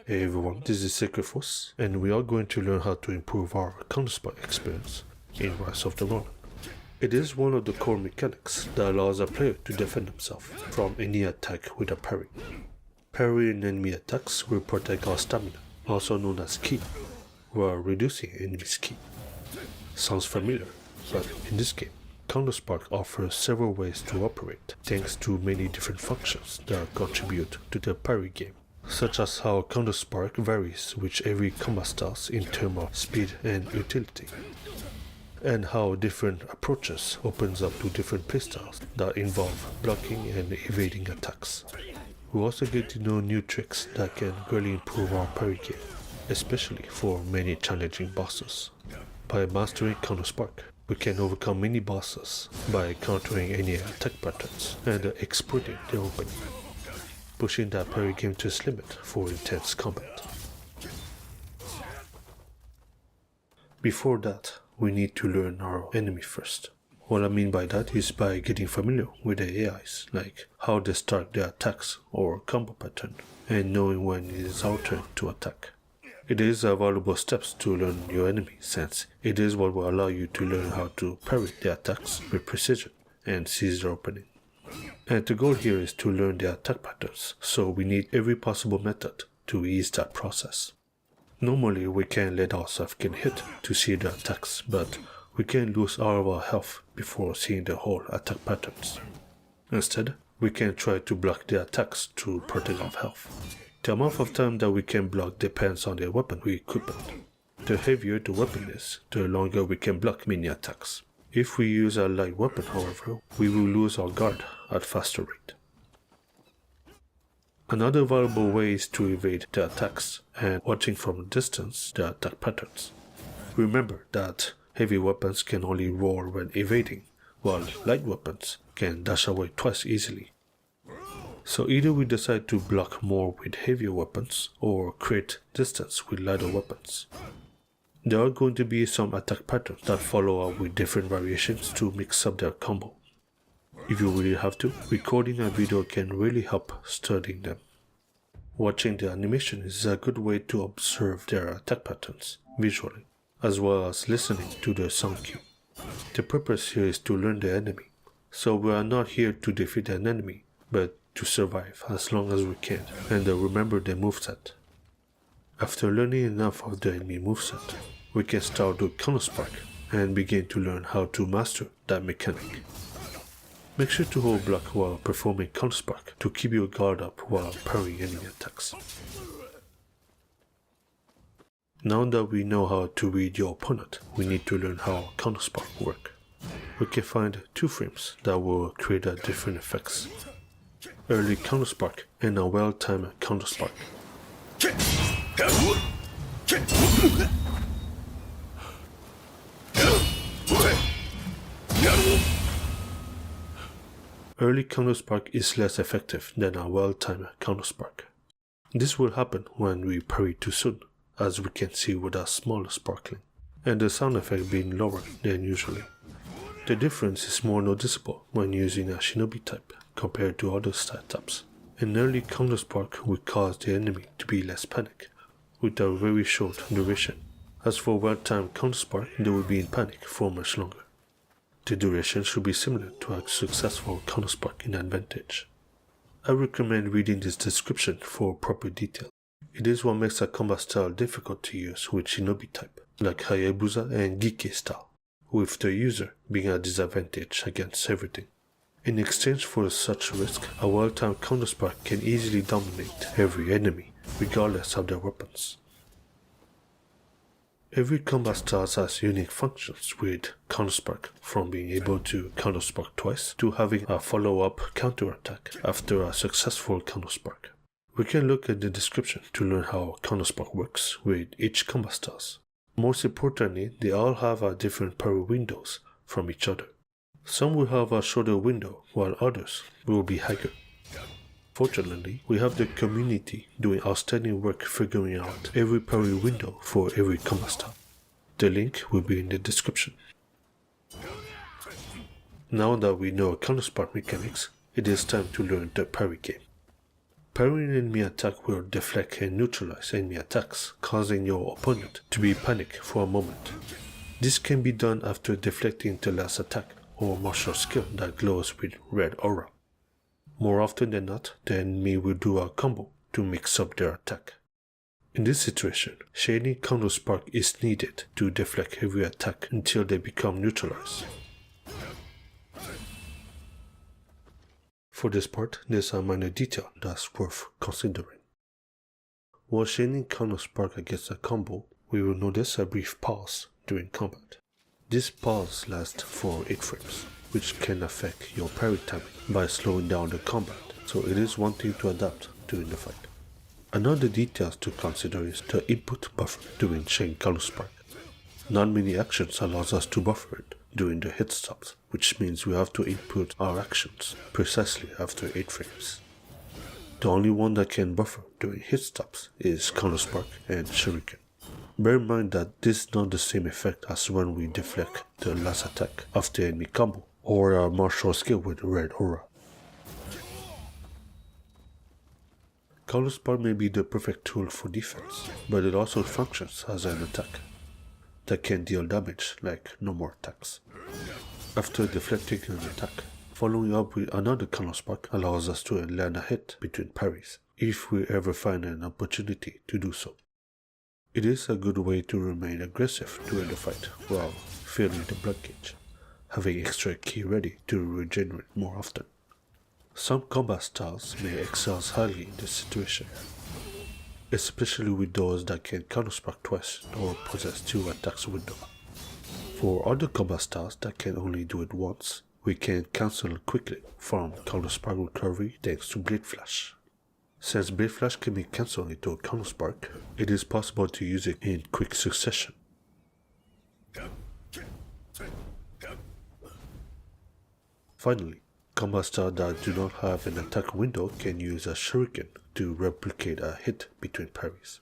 Hey everyone, this is Sacredforce, and we are going to learn how to improve our Counterspark experience in Rise of the Ronin. It is one of the core mechanics that allows a player to defend himself from any attack with a parry. Parrying enemy attacks will protect our stamina, also known as ki, while reducing enemy's ki. Sounds familiar, but in this game, Counterspark offers several ways to operate, thanks to many different functions that contribute to the parry game, such as how Counterspark varies with every combat styles in terms of speed and utility, and how different approaches opens up to different playstyles that involve blocking and evading attacks. We also get to know new tricks that can greatly improve our parry game, especially for many challenging bosses. By mastering Counterspark, we can overcome many bosses by countering any attack patterns and exploiting their opening, pushing that parry game to its limit for intense combat. Before that, we need to learn our enemy first. What I mean by that is by getting familiar with the AIs, like how they start their attacks or combo pattern, and knowing when it is our turn to attack. It is a valuable step to learn your enemy, since it is what will allow you to learn how to parry their attacks with precision and seize their opening. And the goal here is to learn their attack patterns, so we need every possible method to ease that process. Normally we can let ourselves get hit to see the attacks, but we can lose all of our health before seeing the whole attack patterns. Instead, we can try to block the attacks to protect our health. The amount of time that we can block depends on the weapon we equip. The heavier the weapon is, the longer we can block many attacks. If we use a light weapon, however, we will lose our guard at faster rate. Another valuable way is to evade the attacks and watching from a distance the attack patterns. Remember that heavy weapons can only roar when evading, while light weapons can dash away twice easily. So either we decide to block more with heavier weapons or create distance with lighter weapons. There are going to be some attack patterns that follow up with different variations to mix up their combo. If you really have to, recording a video can really help studying them. Watching the animation is a good way to observe their attack patterns visually, as well as listening to their sound cue. The purpose here is to learn the enemy, so we are not here to defeat an enemy, but to survive as long as we can and remember the moveset. After learning enough of the enemy moveset, we can start with Counterspark and begin to learn how to master that mechanic. Make sure to hold block while performing Counterspark to keep your guard up while parrying enemy attacks. Now that we know how to read your opponent, we need to learn how Counterspark works. We can find two frames that will create different effects: early Counterspark and a well-timed Counterspark. Early Counterspark is less effective than a well-timed Counterspark. This will happen when we parry too soon, as we can see with a smaller sparkling, and the sound effect being lower than usually. The difference is more noticeable when using a shinobi type compared to other style types. An early Counterspark will cause the enemy to be less panic, with a very short duration. As for well-timed Counterspark, they will be in panic for much longer. The duration should be similar to a successful Counterspark in advantage. I recommend reading this description for proper detail. It is what makes a combat style difficult to use with shinobi type, like Hayabusa and Gike style, with the user being at disadvantage against everything. In exchange for such risk, a well-timed Counterspark can easily dominate every enemy, regardless of their weapons. Every combat style has unique functions with Counterspark, from being able to Counterspark twice to having a follow-up counterattack after a successful Counterspark. We can look at the description to learn how Counterspark works with each combat style. Most importantly, they all have different parry windows from each other. Some will have a shorter window, while others will be higher. Fortunately, we have the community doing outstanding work figuring out every parry window for every combat style. The link will be in the description. Now that we know Counterspark mechanics, it is time to learn the parry game. Parrying enemy attack will deflect and neutralize enemy attacks, causing your opponent to be panicked for a moment. This can be done after deflecting the last attack or martial skill that glows with red aura. More often than not, the enemy will do a combo to mix up their attack. In this situation, shading Counterspark is needed to deflect every attack until they become neutralized. For this part, there's a minor detail that's worth considering. While shading Counterspark against a combo, we will notice a brief pause during combat. This pause lasts for 8 frames, which can affect your parry timing by slowing down the combat, so it is one thing to adapt during the fight. Another detail to consider is the input buffer during shading Counterspark. Not many actions allows us to buffer it during the hit stops, which means we have to input our actions precisely after 8 frames. The only one that can buffer during hit stops is Counterspark and Shuriken. Bear in mind that this is not the same effect as when we deflect the last attack of the enemy combo or a martial skill with red aura. Counterspark may be the perfect tool for defense, but it also functions as an attack that can deal damage like no more attacks. After deflecting an attack, following up with another Counterspark allows us to land a hit between parries, if we ever find an opportunity to do so. It is a good way to remain aggressive during the fight while filling the blood gauge, having extra ki ready to regenerate more often. Some combat styles may excel highly in this situation, especially with those that can Counterspark twice or possess 2 attacks window. For other combat styles that can only do it once, we can cancel quickly from Counterspark recovery thanks to Blade Flash. Since Blade Flash can be cancelled into a Counterspark, it is possible to use it in quick succession. Finally, combat styles that do not have an attack window can use a Shuriken to replicate a hit between parries.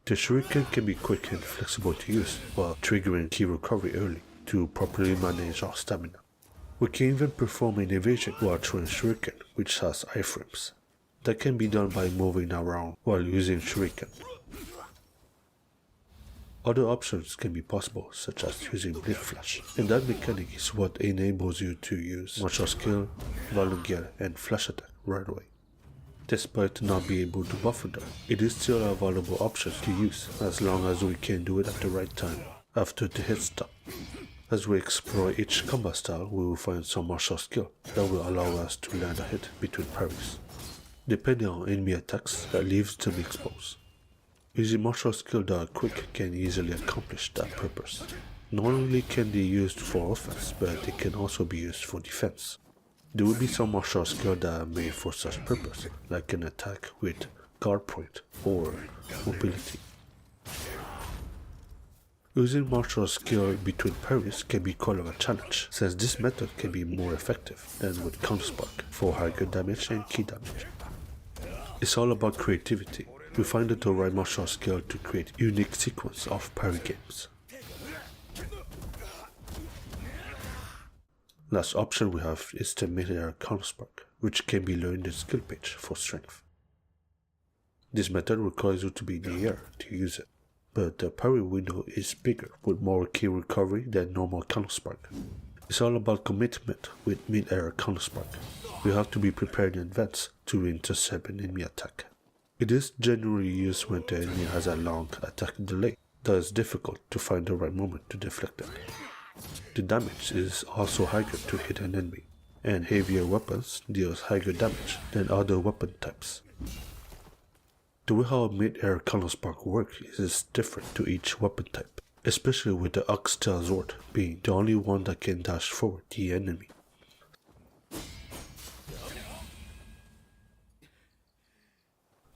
The Shuriken can be quick and flexible to use while triggering ki recovery early to properly manage our stamina. We can even perform an evasion while throwing Shuriken, which has iframes. That can be done by moving around while using Shuriken. Other options can be possible, such as using Blade Flash, and that mechanic is what enables you to use martial skill, value gear, and flash attack right away. Despite not being able to buffer them, it is still a valuable option to use as long as we can do it at the right time, after the hit stop. As we explore each combat style, we will find some martial skill that will allow us to land a hit between parries. Depending on enemy attacks, that leaves them exposed. Using martial skill that are quick can easily accomplish that purpose. Not only can they be used for offense, but they can also be used for defense. There will be some martial skill that are made for such purpose, like an attack with guard point or mobility. Using martial skill between parries can be quite of a challenge, since this method can be more effective than with Counterspark for higher damage and ki damage. It's all about creativity. We find the right martial skill to create unique sequence of parry games. Last option we have is the mid-air Counterspark, which can be learned in the skill page for strength. This method requires you to be in the air to use it, but the parry window is bigger with more ki recovery than normal Counterspark. It's all about commitment with mid-air Counterspark. We have to be prepared in advance to intercept an enemy attack. It is generally used when the enemy has a long attack delay that is difficult to find the right moment to deflect it. The damage is also higher to hit an enemy, and heavier weapons deals higher damage than other weapon types. The way how mid-air Counterspark works is different to each weapon type, especially with the Oxtail Sword being the only one that can dash forward the enemy.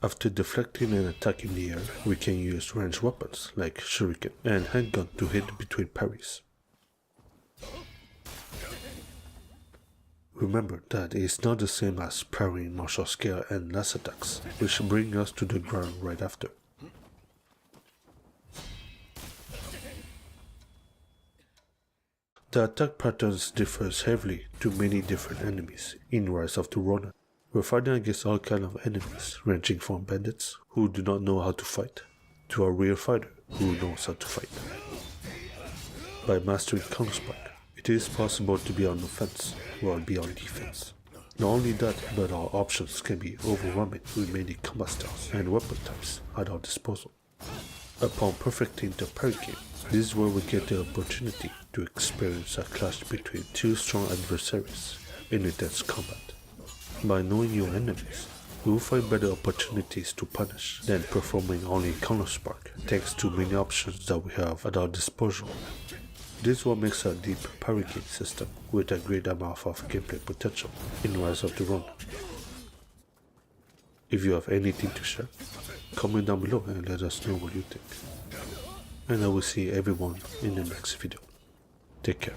After deflecting an attack in the air, we can use ranged weapons like Shuriken and handgun to hit between parries. Remember that it is not the same as parrying martial skill and last attacks, which bring us to the ground right after. The attack patterns differs heavily to many different enemies in Rise of the Ronin. We're fighting against all kinds of enemies, ranging from bandits who do not know how to fight, to a real fighter who knows how to fight. By mastering Counterspark, it is possible to be on offense while be on defense. Not only that, but our options can be overwhelming with many combat styles and weapon types at our disposal. Upon perfecting the Parry game, this is where we get the opportunity to experience a clash between two strong adversaries in intense combat. By knowing your enemies, you will find better opportunities to punish than performing only Counterspark, thanks to many options that we have at our disposal. This is what makes a deep parry game system with a great amount of gameplay potential in Rise of the Ronin. If you have anything to share, comment down below and let us know what you think. And I will see everyone in the next video. Take care.